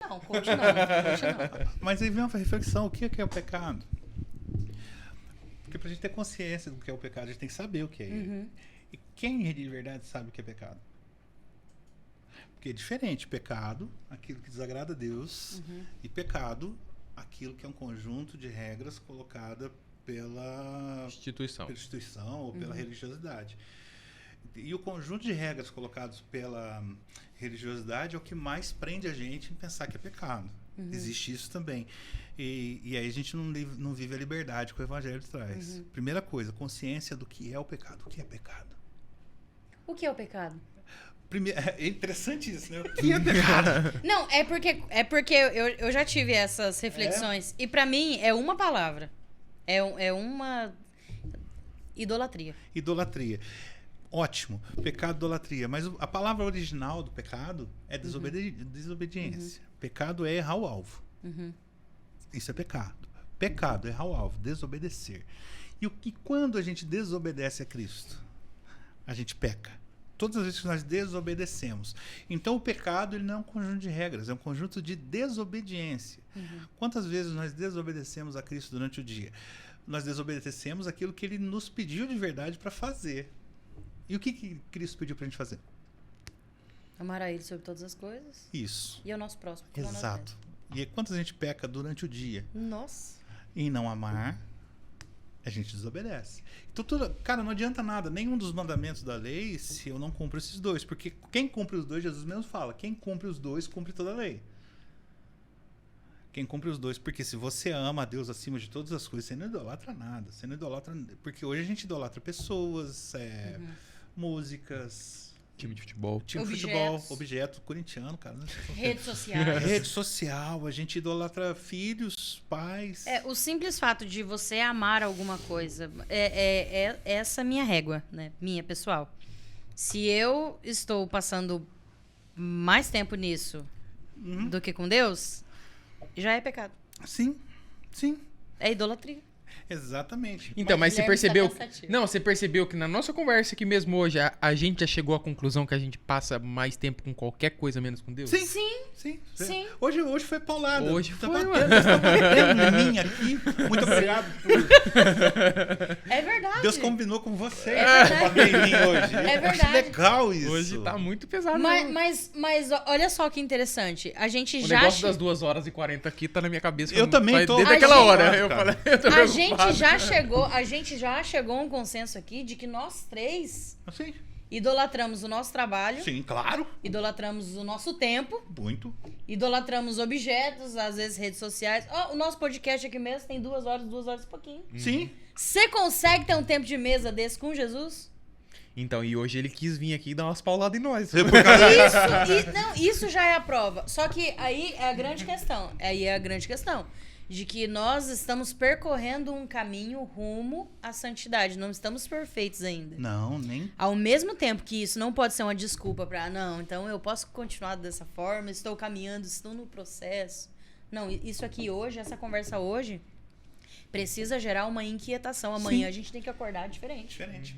Não, continua. Mas aí vem uma reflexão, o que é o pecado? Porque pra gente ter consciência do que é o pecado, a gente tem que saber o que é ele. E quem de verdade sabe o que é pecado? Porque é diferente, pecado, aquilo que desagrada a Deus, e pecado, aquilo que é um conjunto de regras colocada pela instituição ou pela religiosidade. E o conjunto de regras colocados pela religiosidade é o que mais prende a gente em pensar que é pecado. Existe isso também. E aí a gente não vive a liberdade que o Evangelho traz. Primeira coisa, consciência do que é o pecado. O que é pecado? O que é o pecado? É interessante isso, né? O que é pecado? Não, é porque eu já tive essas reflexões. E pra mim é uma palavra. É uma idolatria. Idolatria. Ótimo. Pecado, idolatria. Mas a palavra original do pecado é desobediência. Pecado é errar o alvo. Isso é pecado. Pecado é errar o alvo, desobedecer. E quando a gente desobedece a Cristo? A gente peca. Todas as vezes que nós desobedecemos. Então o pecado ele não é um conjunto de regras, é um conjunto de desobediência. Quantas vezes nós desobedecemos a Cristo durante o dia? Nós desobedecemos aquilo que ele nos pediu de verdade para fazer. E o que Cristo pediu para a gente fazer? Amar a Ele sobre todas as coisas. Isso. E ao nosso próximo. Exato. E aí, quantas a gente peca durante o dia? Nossa. Em não amar, a gente desobedece. Então, cara, não adianta nada, nenhum dos mandamentos da lei, se eu não cumpro esses dois. Porque quem cumpre os dois, Jesus mesmo fala, quem cumpre os dois, cumpre toda a lei. Quem cumpre os dois, porque se você ama a Deus acima de todas as coisas, você não idolatra nada. Você não idolatra. Porque hoje a gente idolatra pessoas, músicas. Time de futebol. Time de futebol, objeto corintiano, cara. Redes sociais. Rede social, a gente idolatra filhos, pais. O simples fato de você amar alguma coisa é essa minha régua, né? Minha, pessoal. Se eu estou passando mais tempo nisso do que com Deus, já é pecado. Sim, sim. É idolatria. Exatamente. Então, mas você percebeu... Tá cansativo. Não, você percebeu que na nossa conversa aqui mesmo hoje, a gente já chegou à conclusão que a gente passa mais tempo com qualquer coisa menos com Deus? Sim. Sim. Sim. Sim. Hoje foi paulada. Hoje tá foi, batendo, tá batendo em mim aqui. Muito obrigado. É verdade. Deus combinou com você. verdade. Bater em mim hoje. É Eu verdade. acho legal isso. Hoje tá muito pesado. Mas olha só que interessante. A gente O já... negócio das 2h40 aqui tá na minha cabeça. Eu também tô. Desde A aquela gente- hora. Eu Cara. falei, eu tô A gente preocupado. já chegou a um consenso aqui de que nós três Sim. idolatramos o nosso trabalho, Sim, claro. idolatramos o nosso tempo, Muito. idolatramos objetos, às vezes redes sociais. Ó, o nosso podcast aqui mesmo tem 2 horas e pouquinho. Sim. Você consegue ter um tempo de mesa desse com Jesus? Então, e hoje ele quis vir aqui e dar umas pauladas em nós. Por causa Isso já é a prova. Só que aí é a grande questão. De que nós estamos percorrendo um caminho rumo à santidade. Não estamos perfeitos ainda. Não, nem. Ao mesmo tempo que isso não pode ser uma desculpa para não, então eu posso continuar dessa forma, estou caminhando, estou no processo. Não, isso aqui hoje, essa conversa hoje, precisa gerar uma inquietação. Amanhã Sim. a gente tem que acordar diferente. Diferente.